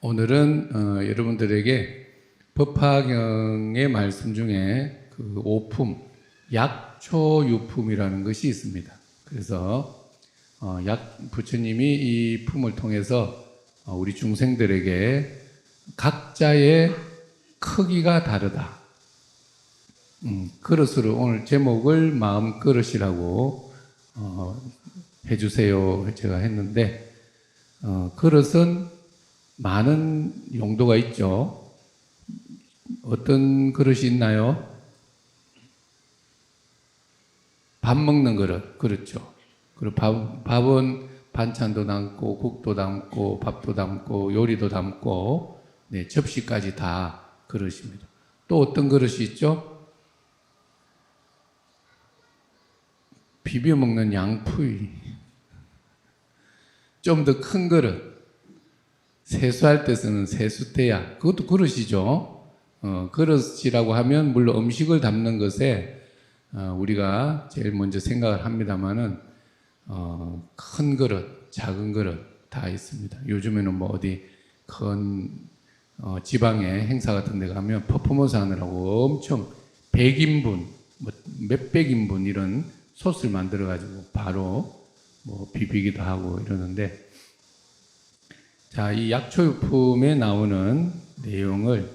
오늘은 여러분들에게 법화경의 말씀 중에 그 오품, 약초유품이라는 것이 있습니다. 그래서 부처님이 이 품을 통해서 우리 중생들에게 각자의 크기가 다르다. 그릇으로 오늘 제목을 마음 그릇이라고 해주세요. 제가 했는데 그릇은 많은 용도가 있죠. 어떤 그릇이 있나요? 밥 먹는 그릇, 그렇죠. 그리고 밥은 반찬도 담고, 국도 담고, 밥도 담고, 요리도 담고, 네, 접시까지 다 그릇입니다. 또 어떤 그릇이 있죠? 비벼 먹는 양푸이. 좀 더 큰 그릇. 세수할 때 쓰는 세수대야. 그것도 그릇이죠. 그릇이라고 하면 물론 음식을 담는 것에 우리가 제일 먼저 생각을 합니다만은 큰 그릇, 작은 그릇 다 있습니다. 요즘에는 뭐 어디 큰 지방에 행사 같은 데 가면 퍼포먼스 하느라고 엄청 100인분, 뭐 몇백 인분 이런 솥을 만들어 가지고 바로 뭐 비비기도 하고 이러는데, 자, 이 약초유품에 나오는 내용을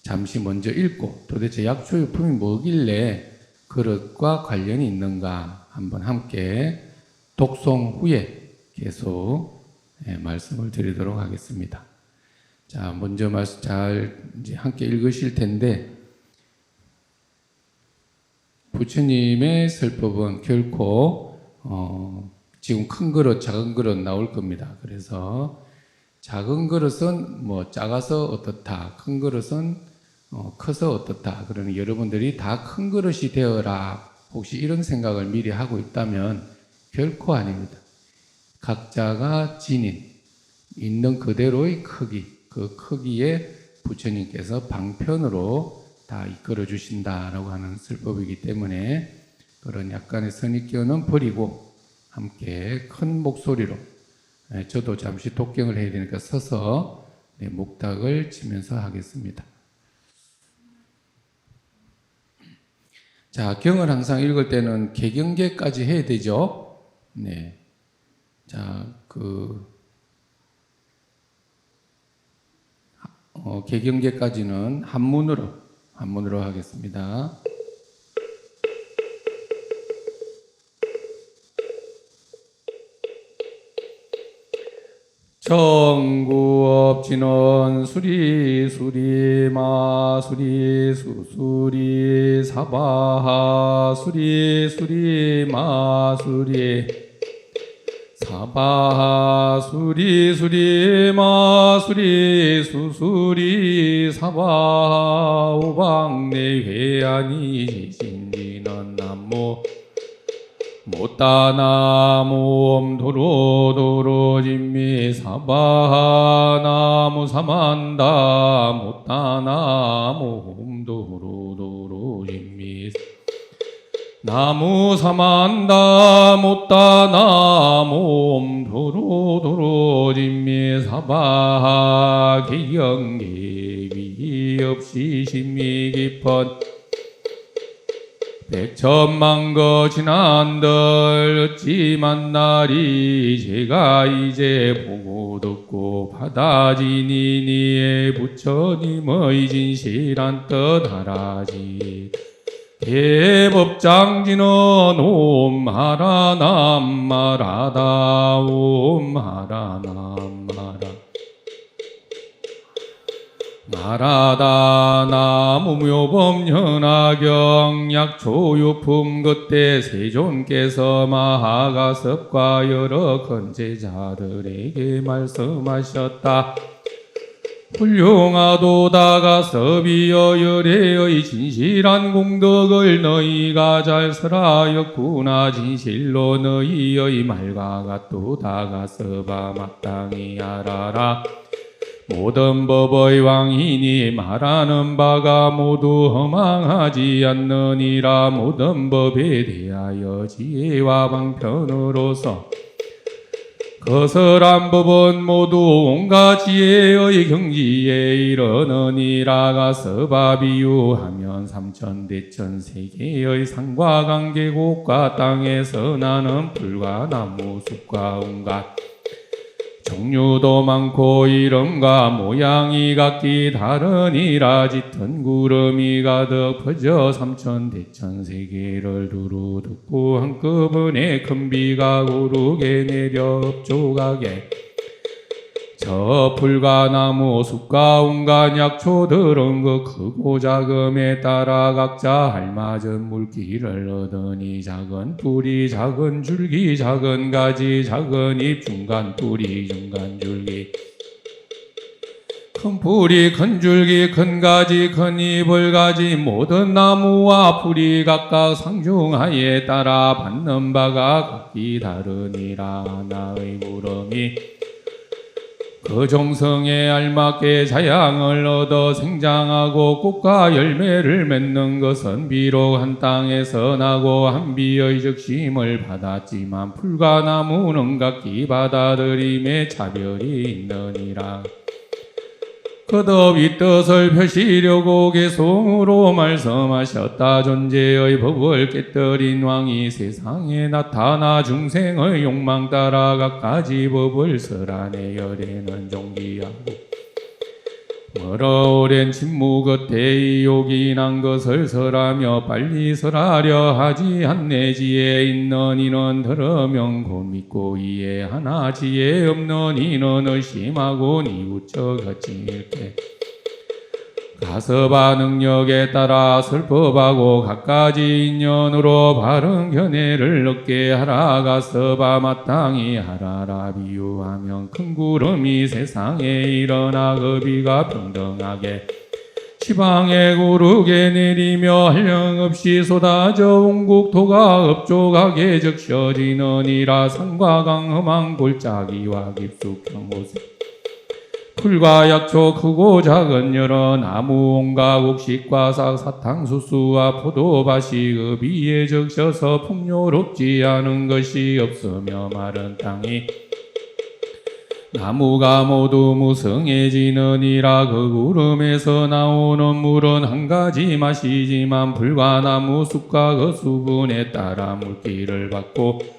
잠시 먼저 읽고 도대체 약초유품이 뭐길래 그릇과 관련이 있는가 한번 함께 독송 후에 계속 말씀을 드리도록 하겠습니다. 자, 먼저 말씀 잘 이제 함께 읽으실 텐데, 부처님의 설법은 결코 지금 큰 그릇, 작은 그릇 나올 겁니다. 그래서 작은 그릇은 뭐 작아서 어떻다, 큰 그릇은 커서 어떻다. 그러니 여러분들이 다 큰 그릇이 되어라. 혹시 이런 생각을 미리 하고 있다면 결코 아닙니다. 각자가 지닌 있는 그대로의 크기, 그 크기에 부처님께서 방편으로 다 이끌어 주신다라고 하는 설법이기 때문에 그런 약간의 선입견은 버리고 함께 큰 목소리로, 저도 잠시 독경을 해야 되니까 서서 목닥을 치면서 하겠습니다. 자, 경을 항상 읽을 때는 개경계까지 해야 되죠. 네. 자, 개경계까지는 한문으로 하겠습니다. 정구업진원 수리 마수리 수수리 사바하 수리 마수리 사바하 수리 마수리 수수리 사바하 오방내회안이 지신지는 남모 못다나무 도로도로 진미 사바하 나무 사만다 못다나무 도로도로 진미 나무 사만다 못다나무 도로도로 진미 사바하 기영계위 없이 신미 깊은 백천만거 지난들 어찌 만나리. 제가 이제 보고 듣고 받아지니 니의 부처님의 진실한 뜻 하라지. 대법장지는 옴하라 남마라다 옴하라 남마라 나라다 나무묘범 현화경 약초유품 그때 세존께서 마하가섭과 여러 건제자들에게 말씀하셨다. 훌륭하도다가 섭이여 열애의 진실한 공덕을 너희가 잘 설하였구나. 진실로 너희의 말과 같도다가 섭아 마땅히 알아라. 모든 법의 왕이니 말하는 바가 모두 허망하지 않느니라. 모든 법에 대하여 지혜와 방편으로서 거설한 법은 모두 온갖 지혜의 경지에 이르느니라. 가서바 비유하면 삼천대천 세계의 산과 강계 곳과 땅에서 나는 풀과 나무 숲과 온갖 종류도 많고 이름과 모양이 각기 다르니라. 짙은 구름이 가득 퍼져 삼천대천 세계를 두루 덮고 한꺼번에 큰 비가 고르게 내려 업조가게 저 풀과 나무 숲과 온갖 약초들은 그 크고 작음에 따라 각자 알맞은 물기를 얻으니 작은 뿌리 작은 줄기 작은 가지 작은 잎 중간 뿌리 중간 줄기 큰 뿌리 큰 줄기 큰 가지 큰 잎을 가진 모든 나무와 풀이 각각 상중하에 따라 받는 바가 각기 다르니라. 나의 물음이 그 종성에 알맞게 자양을 얻어 생장하고 꽃과 열매를 맺는 것은 비록 한 땅에서 나고 한 비의 적심을 받았지만 풀과 나무는 각기 받아들임에 차별이 있느니라. 거듭 이 뜻을 펴시려고 개송으로 말씀하셨다. 존재의 법을 깨뜨린 왕이 세상에 나타나 중생의 욕망 따라 각가지 법을 설안에 열에는 종기하고 멀어 오랜 침묵 끝에 이 욕이 난 것을 설하며 빨리 설하려 하지 않네. 지혜 있는 이는 들으면 곧 믿고 이해하나 지혜 없는 이는 의심하고 뉘우쳐같이 읽게 가서바 능력에 따라 설법하고 각가지 인연으로 바른 견해를 얻게 하라. 가서바 마땅히 하라라. 비유하면 큰 구름이 세상에 일어나 그 비가 평등하게 지방에 고르게 내리며 한량없이 쏟아져 온국토가 업조하게 적셔지느니라. 산과 강 험한 골짜기와 깊숙한 곳에 풀과 약초 크고 작은 여러 나무 온갖 곡식과 사탕수수와 포도밭이 그 비에 적셔서 풍요롭지 않은 것이 없으며 마른 땅이 나무가 모두 무성해지느니라. 그 구름에서 나오는 물은 한 가지 맛이지만 풀과 나무 숲과 그 수분에 따라 물기를 받고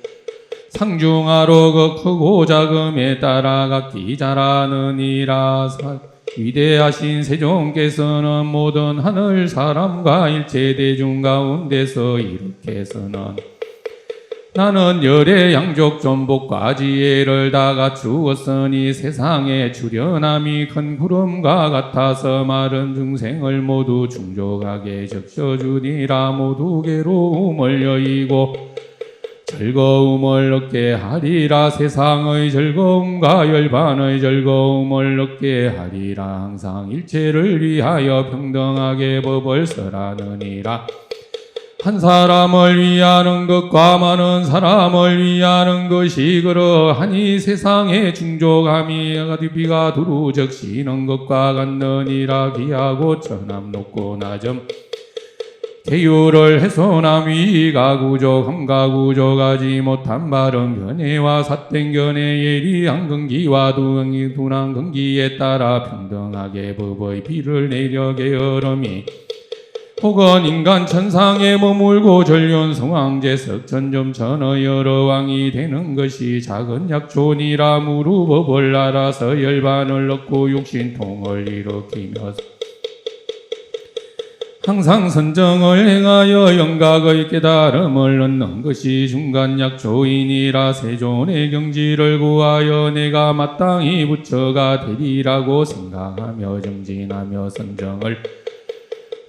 상중하로 그 크고 작음에 따라 각기 자라느니라. 위대하신 세종께서는 모든 하늘 사람과 일체 대중 가운데서 이렇게서는 나는 열의 양족 전복과 지혜를 다 갖추었으니 세상에 출현함이 큰 구름과 같아서 마른 중생을 모두 충족하게 적셔주니라. 모두 괴로움을 여의고 즐거움을 얻게 하리라. 세상의 즐거움과 열반의 즐거움을 얻게 하리라. 항상 일체를 위하여 평등하게 법을 설하느니라. 한 사람을 위하는 것과 많은 사람을 위하는 것이 그러하니 세상에 충족함이 비가 두루 적시는 것과 같느니라. 귀하고 천함 높고 낮음 계율을 훼손함 위가 구족 함가 구족하지 못한 바른 견해와 삿된 견해 예리한 근기와 둔한 근기에 따라 평등하게 법의 비를 내려 게으름이 혹은 인간 천상에 머물고 전륜 성왕제석 전점 천의 여러 왕이 되는 것이 작은 약촌이라. 무루법을 알아서 열반을 얻고 육신통을 일으키며 항상 선정을 행하여 영각의 깨달음을 얻는 것이 중간 약초이니라. 세존의 경지를 구하여 내가 마땅히 부처가 되리라고 생각하며 정진하며 선정을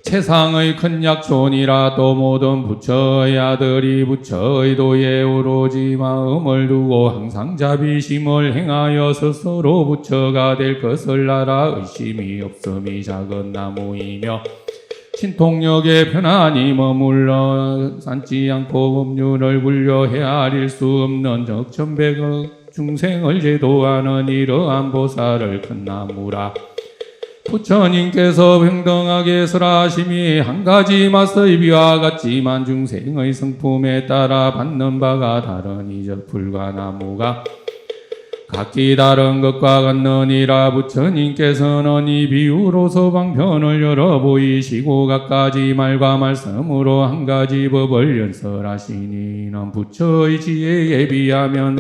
세상의 큰 약촌이라. 또 모든 부처의 아들이 부처의 도에 오로지 마음을 두고 항상 자비심을 행하여 스스로 부처가 될 것을 알아 의심이 없음이 작은 나무이며 신통력에 편안히 머물러 산지 않고 법률을 굴려 헤아릴 수 없는 적천백억 중생을 제도하는 이러한 보살을 큰 나무라. 부처님께서 평등하게 설하심이 한 가지 맛의 비와 같지만 중생의 성품에 따라 받는 바가 다르니 저 풀과 나무가 각기 다른 것과 같느니라. 부처님께서는 이 비유로서 방편을 열어 보이시고 각가지 말과 말씀으로 한 가지 법을 연설하시니 이는 부처의 지혜에 비하면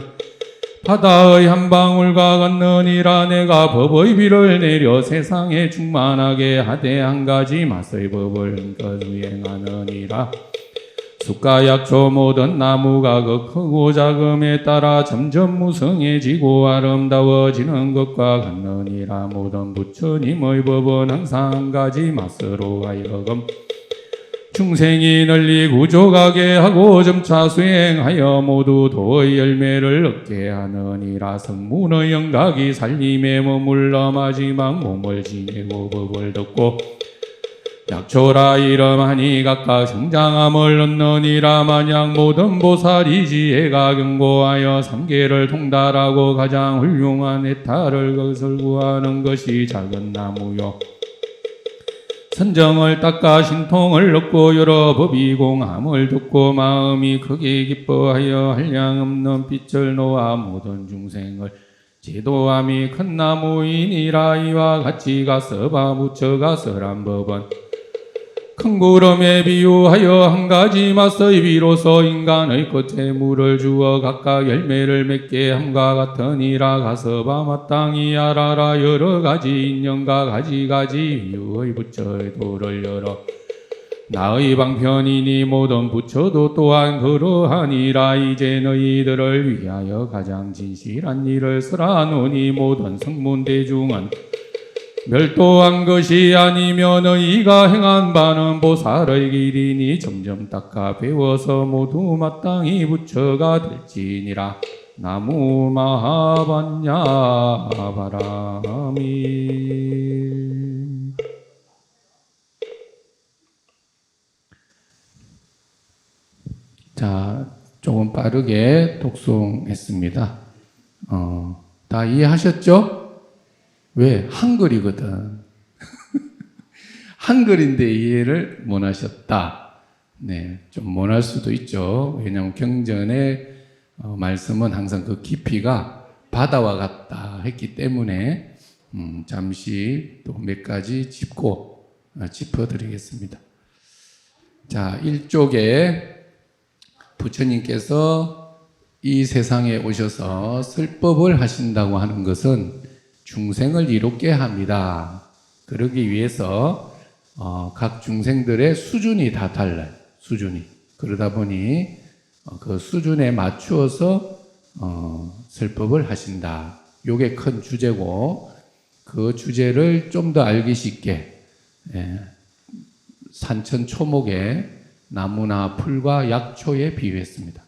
바다의 한 방울과 같느니라. 내가 법의 비를 내려 세상에 충만하게 하되 한 가지 맛의 법을 수행하느니라. 숲과 약초 모든 나무가 그 크고 작음에 따라 점점 무성해지고 아름다워지는 것과 같느니라. 모든 부처님의 법은 항상 한 가지 맛으로 하여금 중생이 널리 구족하게 하고 점차 수행하여 모두 도의 열매를 얻게 하느니라. 성문의 영각이 살림에 머물러 마지막 몸을 지내고 법을 듣고 약초라 이름하니 각각 성장함을 얻느니라. 만약 모든 보살이 지혜가 견고하여 삼계를 통달하고 가장 훌륭한 해탈을 것을 구하는 것이 작은 나무요, 선정을 닦아 신통을 얻고 여러 법이 공함을 듣고 마음이 크게 기뻐하여 한량없는 빛을 놓아 모든 중생을 제도함이 큰 나무이니라. 이와 같이 가서바 부처가 설한 법은 큰 구름에 비유하여 한 가지 맛의 비로소 인간의 끝에 물을 주어 각각 열매를 맺게 함과 같으니라. 가서바 마땅히 알아라. 여러 가지 인연과 가지가지 비유의 부처의 도를 열어 나의 방편이니 모든 부처도 또한 그러하니라. 이제 너희들을 위하여 가장 진실한 일을 설하노니 모든 성문 대중은 멸도한 것이 아니며 너희가 행한 바는 보살의 길이니 점점 닦아 배워서 모두 마땅히 부처가 될지니라. 나무 마하반야 바라미. 자, 조금 빠르게 독송했습니다. 다 이해하셨죠? 왜? 한글이거든. 한글인데 이해를 못하셨다. 네, 좀 못할 수도 있죠. 왜냐하면 경전의 말씀은 항상 그 깊이가 바다와 같다 했기 때문에 잠시 또 몇 가지 짚어드리겠습니다. 자, 1쪽에 부처님께서 이 세상에 오셔서 설법을 하신다고 하는 것은 중생을 이롭게 합니다. 그러기 위해서 각 중생들의 수준이 다 달라요. 수준이. 그러다 보니 그 수준에 맞추어서 설법을 하신다. 요게 큰 주제고, 그 주제를 좀 더 알기 쉽게 산천 초목에 나무나 풀과 약초에 비유했습니다.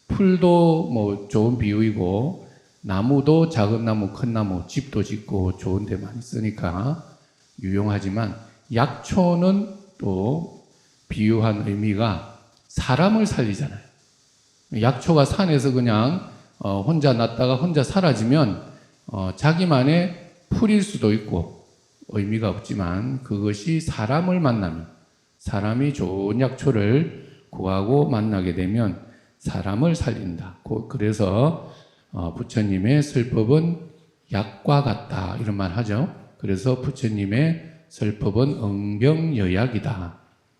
풀도 뭐 좋은 비유이고 나무도 작은 나무, 큰 나무, 집도 짓고 좋은 데 많이 쓰니까 유용하지만 약초는 또 비유한 의미가 사람을 살리잖아요. 약초가 산에서 그냥 혼자 났다가 혼자 사라지면 자기만의 풀일 수도 있고 의미가 없지만 그것이 사람을 만나면, 사람이 좋은 약초를 구하고 만나게 되면 사람을 살린다. 그래서 부처님의 설법은 약과 같다 이런 말 하죠. 그래서 부처님의 설법은 응병여약이다.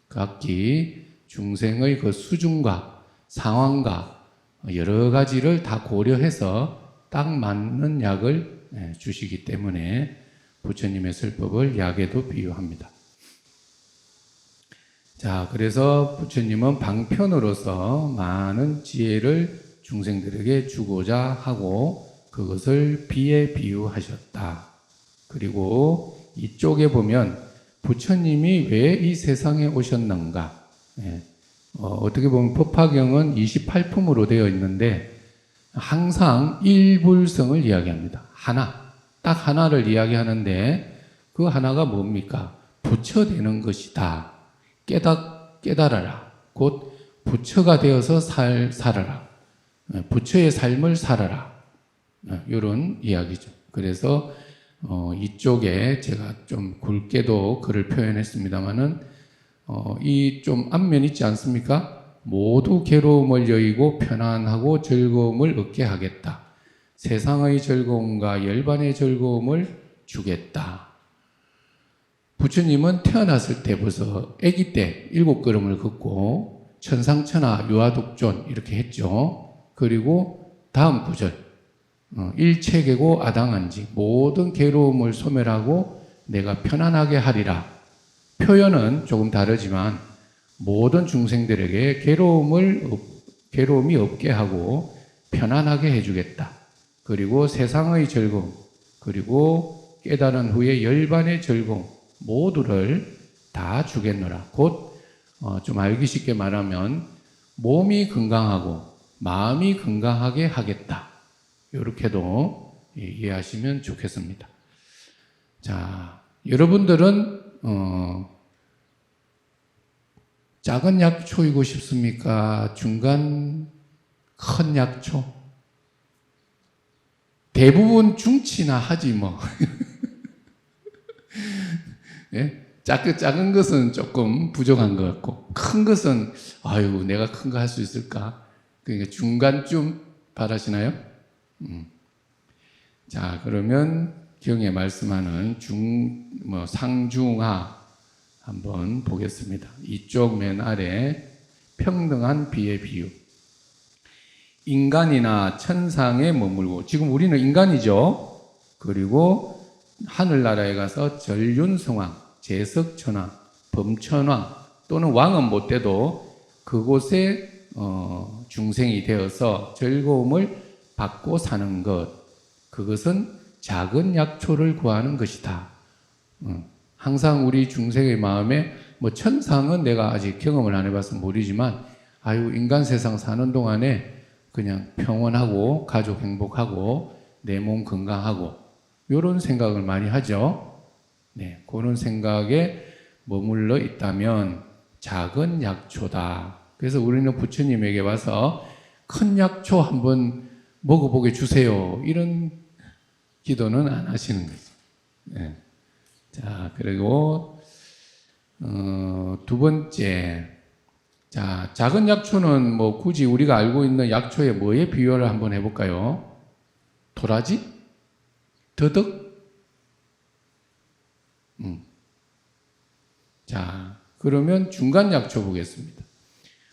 각기 중생의 그 수준과 상황과 여러 가지를 다 고려해서 딱 맞는 약을 주시기 때문에 부처님의 설법을 약에도 비유합니다. 자, 그래서 부처님은 방편으로서 많은 지혜를 중생들에게 주고자 하고 그것을 비에 비유하셨다. 그리고 이쪽에 보면 부처님이 왜 이 세상에 오셨는가? 어떻게 보면 법화경은 28품으로 되어 있는데 항상 일불성을 이야기합니다. 딱 하나를 이야기하는데 그 하나가 뭡니까? 부처 되는 것이다. 깨달아라. 곧 부처가 되어서 살아라. 부처의 삶을 살아라. 이런 이야기죠. 그래서 이쪽에 제가 좀 굵게도 글을 표현했습니다만은 이 좀 앞면 있지 않습니까? 모두 괴로움을 여의고 편안하고 즐거움을 얻게 하겠다. 세상의 즐거움과 열반의 즐거움을 주겠다. 부처님은 태어났을 때 벌써 아기 때 7걸음을 걷고 천상천하 유아독존 이렇게 했죠. 그리고 다음 구절 일체계고 아당한지 모든 괴로움을 소멸하고 내가 편안하게 하리라. 표현은 조금 다르지만 모든 중생들에게 괴로움이 없게 하고 편안하게 해주겠다. 그리고 세상의 즐거움, 그리고 깨달은 후에 열반의 즐거움 모두를 다 주겠노라. 곧 좀 알기 쉽게 말하면 몸이 건강하고 마음이 건강하게 하겠다. 이렇게도 이해하시면 좋겠습니다. 자, 여러분들은 작은 약초이고 싶습니까? 중간 큰 약초? 대부분 중치나 하지 뭐. 예? 작은 것은 조금 부족한 것 같고 큰 것은 아유 내가 큰 거 할 수 있을까? 그러니까 중간쯤 바라시나요? 자, 그러면 경에 말씀하는 상중하 한번 보겠습니다. 이쪽 맨 아래 평등한 비의 비유. 인간이나 천상에 머물고, 지금 우리는 인간이죠. 그리고 하늘나라에 가서 전륜성왕, 제석천왕, 범천왕 또는 왕은 못 돼도 그곳에 중생이 되어서 즐거움을 받고 사는 것, 그것은 작은 약초를 구하는 것이다. 항상 우리 중생의 마음에 뭐 천상은 내가 아직 경험을 안 해봐서 모르지만 아유 인간 세상 사는 동안에 그냥 평온하고 가족 행복하고 내 몸 건강하고 이런 생각을 많이 하죠. 네, 그런 생각에 머물러 있다면 작은 약초다. 그래서 우리는 부처님에게 와서 큰 약초 한번 먹어보게 주세요. 이런 기도는 안 하시는 거죠. 네. 자, 그리고 두 번째, 자, 작은 약초는 뭐 굳이 우리가 알고 있는 약초에 뭐에 비유를 한번 해볼까요? 도라지? 더덕? 자, 그러면 중간 약초 보겠습니다.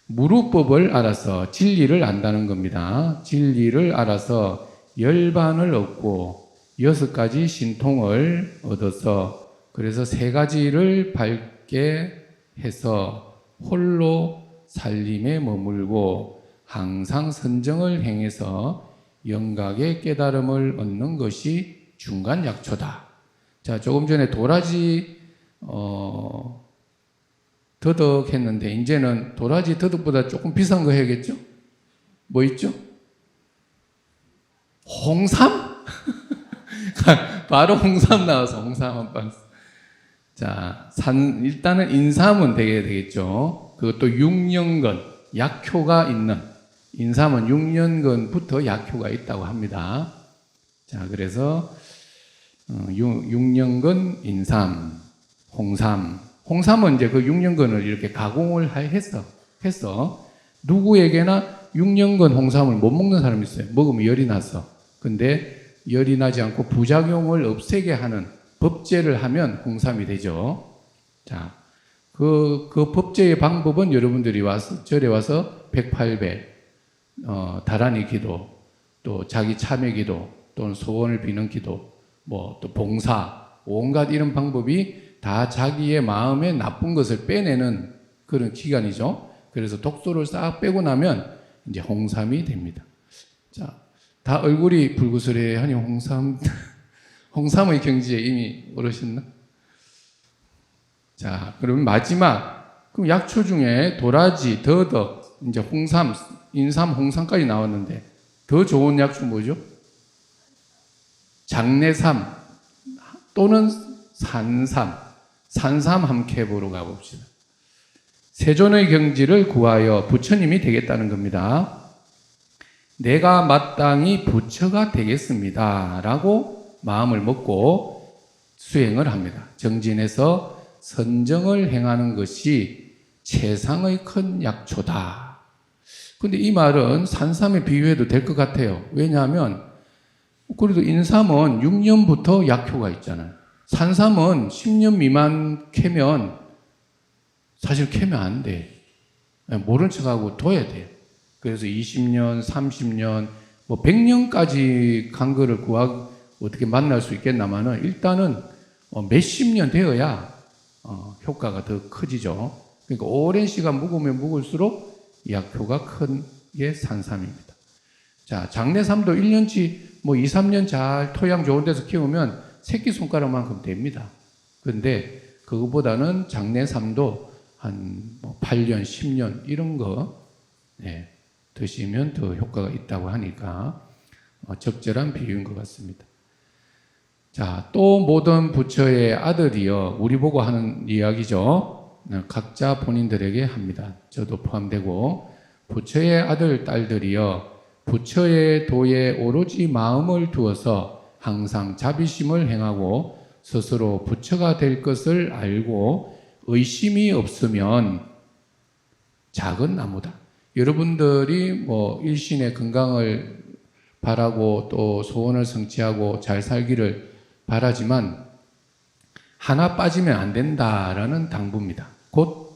무루법을 알아서 진리를 안다는 겁니다. 진리를 알아서 열반을 얻고 6가지 신통을 얻어서 그래서 3가지를 밝게 해서 홀로 살림에 머물고 항상 선정을 행해서 영각의 깨달음을 얻는 것이 중간 약초다. 자, 조금 전에 도라지 더덕 했는데 이제는 도라지 더덕보다 조금 비싼 거 해야겠죠? 뭐 있죠? 홍삼? 바로 홍삼 나와서 홍삼 한 박스. 자, 일단은 인삼은 되겠죠. 그것도 6년근 약효가 있는, 인삼은 6년근부터 약효가 있다고 합니다. 자, 그래서 6년근 인삼, 홍삼은 이제 그 6년근을 이렇게 가공을 해서 누구에게나 6년근 홍삼을 못 먹는 사람이 있어요. 먹으면 열이 나서. 근데 열이 나지 않고 부작용을 없애게 하는 법제를 하면 홍삼이 되죠. 자, 그 법제의 방법은 여러분들이 절에 와서 108배, 다란이 기도, 또 자기 참회 기도, 또는 소원을 비는 기도, 뭐 또 봉사, 온갖 이런 방법이 다 자기의 마음에 나쁜 것을 빼내는 그런 기간이죠. 그래서 독소를 싹 빼고 나면 이제 홍삼이 됩니다. 자, 다 얼굴이 불구스레하니 홍삼의 경지에 이미 오르셨나? 자, 그러면 마지막, 그럼 약초 중에 도라지, 더덕, 이제 홍삼, 인삼, 홍삼까지 나왔는데 더 좋은 약초 뭐죠? 장내삼 또는 산삼 함께 보러 가봅시다. 세존의 경지를 구하여 부처님이 되겠다는 겁니다. 내가 마땅히 부처가 되겠습니다. 라고 마음을 먹고 수행을 합니다. 정진해서 선정을 행하는 것이 최상의 큰 약초다. 근데 이 말은 산삼에 비유해도 될 것 같아요. 왜냐하면 그래도 인삼은 6년부터 약효가 있잖아요. 산삼은 10년 미만 캐면 사실 캐면 안 돼. 모른 척하고 둬야 돼. 그래서 20년, 30년, 뭐 100년까지 간 거를 어떻게 만날 수 있겠나마는 일단은 몇십 년 되어야 효과가 더 커지죠. 그러니까 오랜 시간 묵으면 묵을수록 약효가 큰 게 산삼입니다. 자, 장내삼도 1년치 뭐 2, 3년 잘 토양 좋은 데서 키우면 새끼손가락만큼 됩니다. 그런데 그거보다는 장내삼도 한뭐 8년, 10년 이런 거 드시면 더 효과가 있다고 하니까 적절한 비유인 것 같습니다. 자, 또 모든 부처의 아들이여 우리 보고 하는 이야기죠. 각자 본인들에게 합니다. 저도 포함되고 부처의 아들, 딸들이여 부처의 도에 오로지 마음을 두어서 항상 자비심을 행하고 스스로 부처가 될 것을 알고 의심이 없으면 작은 나무다. 여러분들이 뭐 일신의 건강을 바라고 또 소원을 성취하고 잘 살기를 바라지만 하나 빠지면 안 된다라는 당부입니다. 곧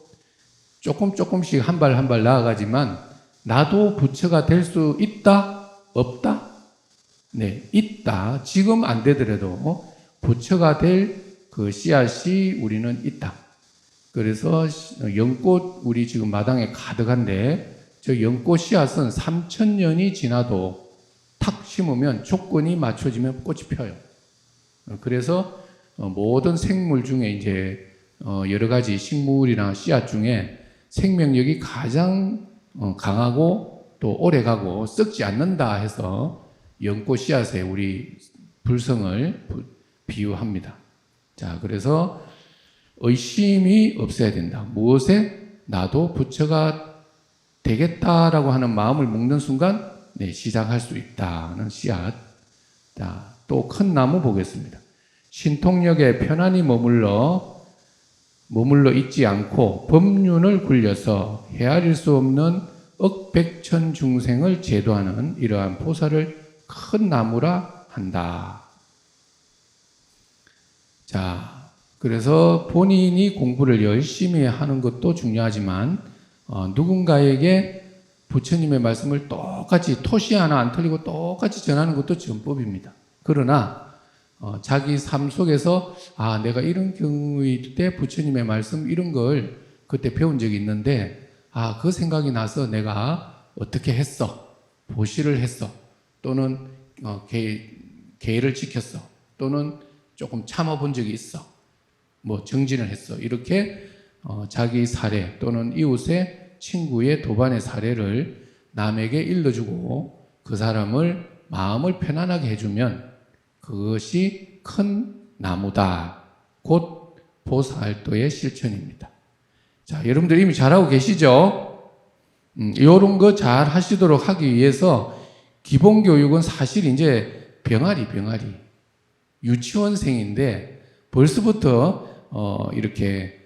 조금씩 한 발 한 발 나아가지만 나도 부처가 될 수 있다? 없다? 네, 있다. 지금 안 되더라도 부처가 될 그 씨앗이 우리는 있다. 그래서 연꽃 우리 지금 마당에 가득한데 저 연꽃 씨앗은 3000년이 지나도 탁 심으면 조건이 맞춰지면 꽃이 펴요. 그래서 모든 생물 중에 이제 여러 가지 식물이나 씨앗 중에 생명력이 가장 강하고 또 오래가고 썩지 않는다 해서 연꽃 씨앗에 우리 불성을 비유합니다. 자, 그래서 의심이 없어야 된다. 무엇에? 나도 부처가 되겠다라고 하는 마음을 먹는 순간 시작할 수 있다는 씨앗. 자, 또 큰 나무 보겠습니다. 신통력에 편안히 머물러 있지 않고 법륜을 굴려서 헤아릴 수 없는 억백천 중생을 제도하는 이러한 보살을 큰 나무라 한다. 자, 그래서 본인이 공부를 열심히 하는 것도 중요하지만 누군가에게 부처님의 말씀을 똑같이 토시 하나 안 틀리고 똑같이 전하는 것도 전법입니다. 그러나 자기 삶 속에서 내가 이런 경우일 때 부처님의 말씀 이런 걸 그때 배운 적이 있는데 그 생각이 나서 내가 어떻게 했어, 보시를 했어, 또는 계를 지켰어, 또는 조금 참아본 적이 있어, 뭐 정진을 했어, 이렇게 자기 사례 또는 이웃의 친구의 도반의 사례를 남에게 일러주고 그 사람을 마음을 편안하게 해주면 그것이 큰 나무다. 곧 보살도의 실천입니다. 자, 여러분들 이미 잘하고 계시죠? 이런 거 잘 하시도록 하기 위해서 기본 교육은 사실 이제 병아리. 유치원생인데 벌써부터 이렇게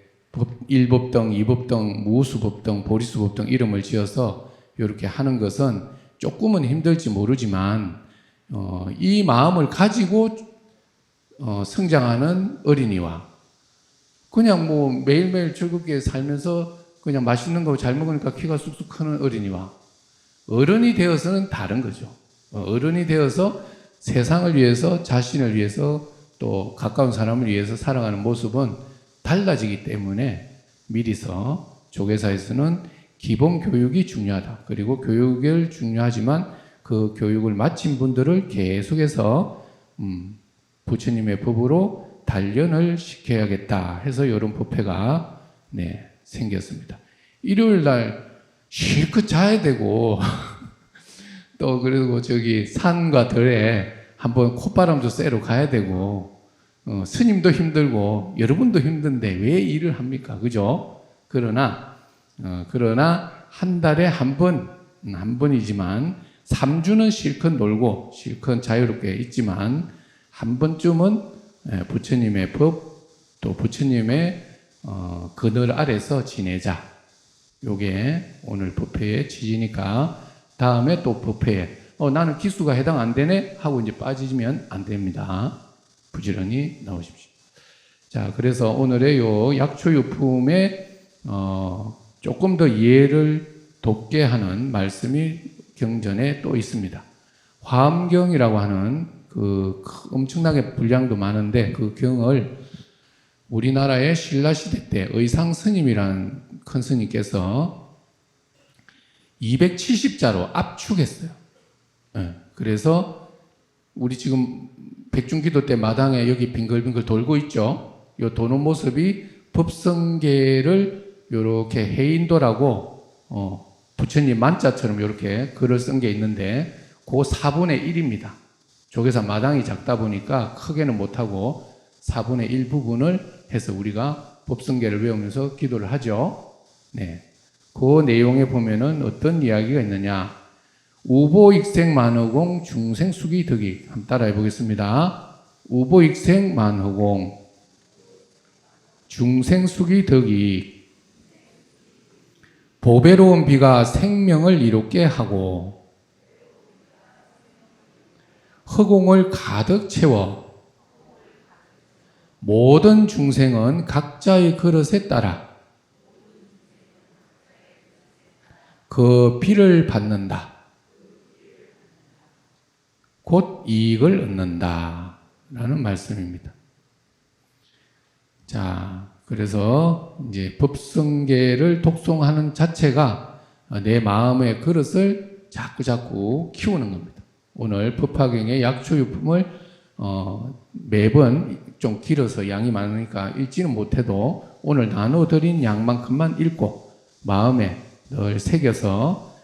일법등, 이법등, 무수법등, 보리수법등 이름을 지어서 이렇게 하는 것은 조금은 힘들지 모르지만 이 마음을 가지고 성장하는 어린이와 그냥 뭐 매일매일 즐겁게 살면서 그냥 맛있는 거 잘 먹으니까 키가 쑥쑥 크는 어린이와 어른이 되어서는 다른 거죠. 어른이 되어서 세상을 위해서, 자신을 위해서, 또 가까운 사람을 위해서 살아가는 모습은 달라지기 때문에 미리서 조계사에서는 기본 교육이 중요하다. 그리고 교육을 중요하지만 그 교육을 마친 분들을 계속해서 부처님의 법으로 단련을 시켜야겠다 해서 이런 법회가 생겼습니다. 일요일 날 실컷 자야 되고 또 그리고 저기 산과 들에 한번 콧바람도 쐬러 가야 되고 스님도 힘들고 여러분도 힘든데 왜 일을 합니까? 그죠? 그러나 한 달에 한 번이지만 3주는 실컷 놀고 실컷 자유롭게 있지만 한 번쯤은 부처님의 법 또 부처님의 그늘 아래서 지내자. 요게 오늘 법회의 취지니까 다음에 또 법회에 나는 기수가 해당 안 되네 하고 이제 빠지면 안 됩니다. 부지런히 나오십시오. 자, 그래서 오늘의 요 약초유품에 조금 더 이해를 돕게 하는 말씀이 경전에 또 있습니다. 화엄경이라고 하는 그 엄청나게 분량도 많은데 그 경을 우리나라의 신라시대 때 의상 스님이라는 큰 스님께서 270자로 압축했어요. 그래서 우리 지금 백중기도 때 마당에 여기 빙글빙글 돌고 있죠. 이 도는 모습이 법성계를 이렇게 해인도라고 부처님 만자처럼 이렇게 글을 쓴 게 있는데 그 4분의 1입니다. 조계사 마당이 작다 보니까 크게는 못하고 4분의 1 부분을 해서 우리가 법성계를 외우면서 기도를 하죠. 네. 그 내용에 보면은 어떤 이야기가 있느냐. 우보익생 만허공 중생수기 덕이 한번 따라해 보겠습니다. 우보익생 만허공 중생수기 덕이 보배로운 비가 생명을 이롭게 하고 허공을 가득 채워 모든 중생은 각자의 그릇에 따라 그 비를 받는다. 곧 이익을 얻는다. 라는 말씀입니다. 자, 그래서 이제 법성계를 독송하는 자체가 내 마음의 그릇을 자꾸 키우는 겁니다. 오늘 법화경의 약초유품을 매번 좀 길어서 양이 많으니까 읽지는 못해도 오늘 나눠드린 양만큼만 읽고 마음에 늘 새겨서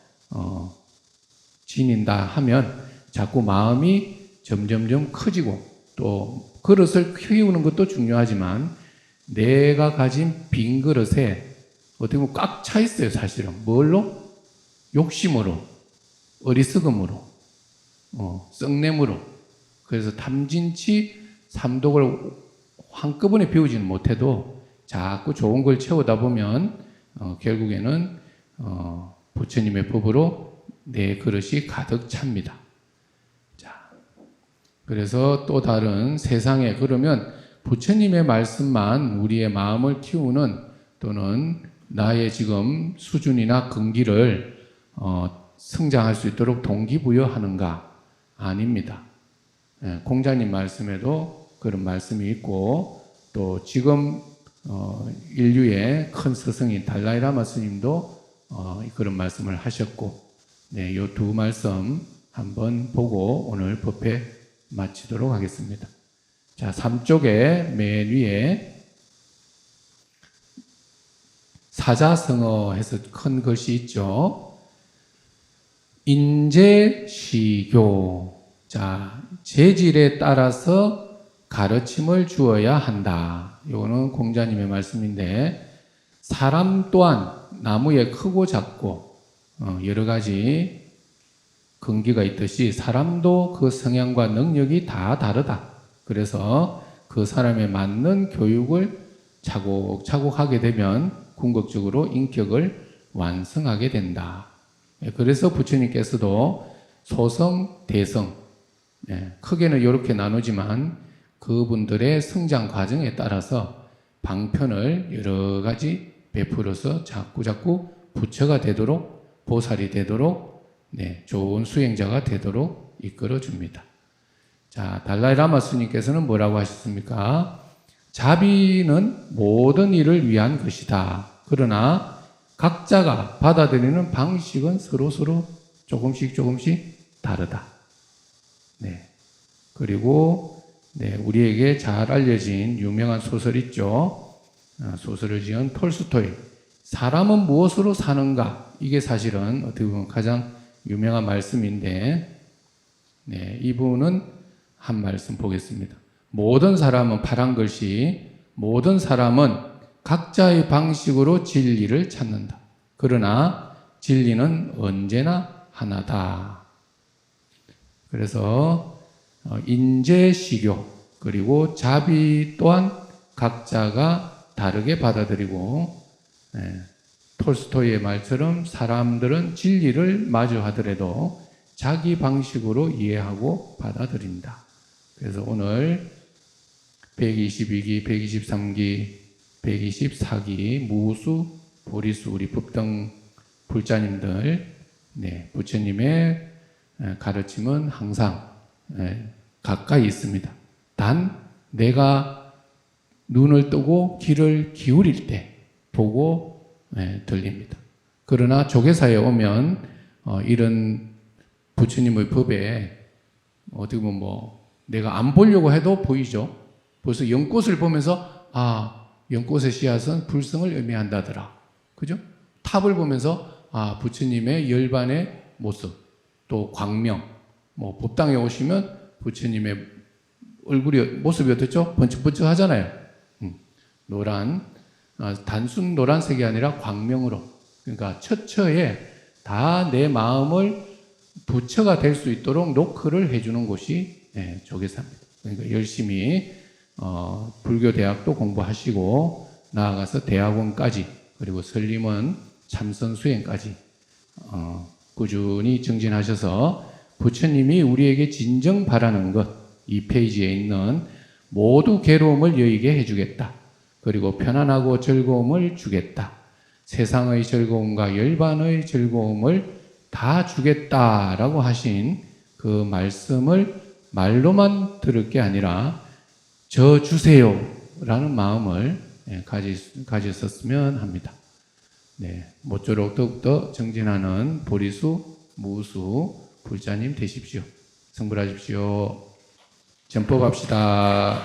지닌다 하면 자꾸 마음이 점점점 커지고 또 그릇을 키우는 것도 중요하지만 내가 가진 빈 그릇에 어떻게 보면 꽉 차 있어요. 사실은 뭘로? 욕심으로, 어리석음으로, 썩냄으로. 그래서 탐진치 삼독을 한꺼번에 비우지는 못해도 자꾸 좋은 걸 채우다 보면 결국에는 부처님의 법으로 내 그릇이 가득 찹니다. 자, 그래서 또 다른 세상에 그러면 부처님의 말씀만 우리의 마음을 키우는 또는 나의 지금 수준이나 근기를 성장할 수 있도록 동기부여하는가? 아닙니다. 공자님 말씀에도 그런 말씀이 있고 또 지금 인류의 큰 스승인 달라이라마 스님도 그런 말씀을 하셨고 네, 이 두 말씀 한번 보고 오늘 법회 마치도록 하겠습니다. 자, 3쪽에 맨 위에 사자성어 해서 큰 글씨 있죠. 인재시교. 자, 재질에 따라서 가르침을 주어야 한다. 이거는 공자님의 말씀인데 사람 또한 나무에 크고 작고 여러 가지 근기가 있듯이 사람도 그 성향과 능력이 다 다르다. 그래서 그 사람에 맞는 교육을 차곡차곡 하게 되면 궁극적으로 인격을 완성하게 된다. 그래서 부처님께서도 소성, 대성, 크게는 이렇게 나누지만 그분들의 성장 과정에 따라서 방편을 여러 가지 베풀어서 자꾸 부처가 되도록 보살이 되도록 좋은 수행자가 되도록 이끌어 줍니다. 자, 달라이라마 스님께서는 뭐라고 하셨습니까? 자비는 모든 일을 위한 것이다. 그러나 각자가 받아들이는 방식은 서로 조금씩 다르다. 그리고 우리에게 잘 알려진 유명한 소설 있죠. 소설을 지은 톨스토이. 사람은 무엇으로 사는가? 이게 사실은 어떻게 보면 가장 유명한 말씀인데, 이분은 한 말씀 보겠습니다. 모든 사람은 파란 글씨, 모든 사람은 각자의 방식으로 진리를 찾는다. 그러나 진리는 언제나 하나다. 그래서 인재시교 그리고 자비 또한 각자가 다르게 받아들이고 톨스토이의 말처럼 사람들은 진리를 마주하더라도 자기 방식으로 이해하고 받아들인다. 그래서 오늘 122기, 123기, 124기 무수, 보리수 우리 법당 불자님들, 네, 부처님의 가르침은 항상 가까이 있습니다. 단 내가 눈을 뜨고 귀를 기울일 때 보고 들립니다. 그러나 조계사에 오면 이런 부처님의 법에 어떻게 보면 내가 안 보려고 해도 보이죠. 벌써 연꽃을 보면서 연꽃의 씨앗은 불성을 의미한다더라. 그죠? 탑을 보면서 부처님의 열반의 모습, 또 광명, 법당에 오시면 부처님의 얼굴이 모습이 어떻죠? 번쩍번쩍 하잖아요. 노란, 단순 노란색이 아니라 광명으로. 그러니까 처처에 다 내 마음을 부처가 될 수 있도록 노크를 해주는 곳이 조계사입니다. 그러니까 열심히 불교 대학도 공부하시고 나아가서 대학원까지 그리고 설림원 참선 수행까지 꾸준히 정진하셔서 부처님이 우리에게 진정 바라는 것 이 페이지에 있는 모두 괴로움을 여의게 해주겠다. 그리고 편안하고 즐거움을 주겠다. 세상의 즐거움과 열반의 즐거움을 다 주겠다라고 하신 그 말씀을 말로만 들을 게 아니라 저 주세요라는 마음을 가졌었으면 합니다. 네, 모쪼록 더욱더 정진하는 보리수, 무수, 불자님 되십시오. 성불하십시오. 전법합시다.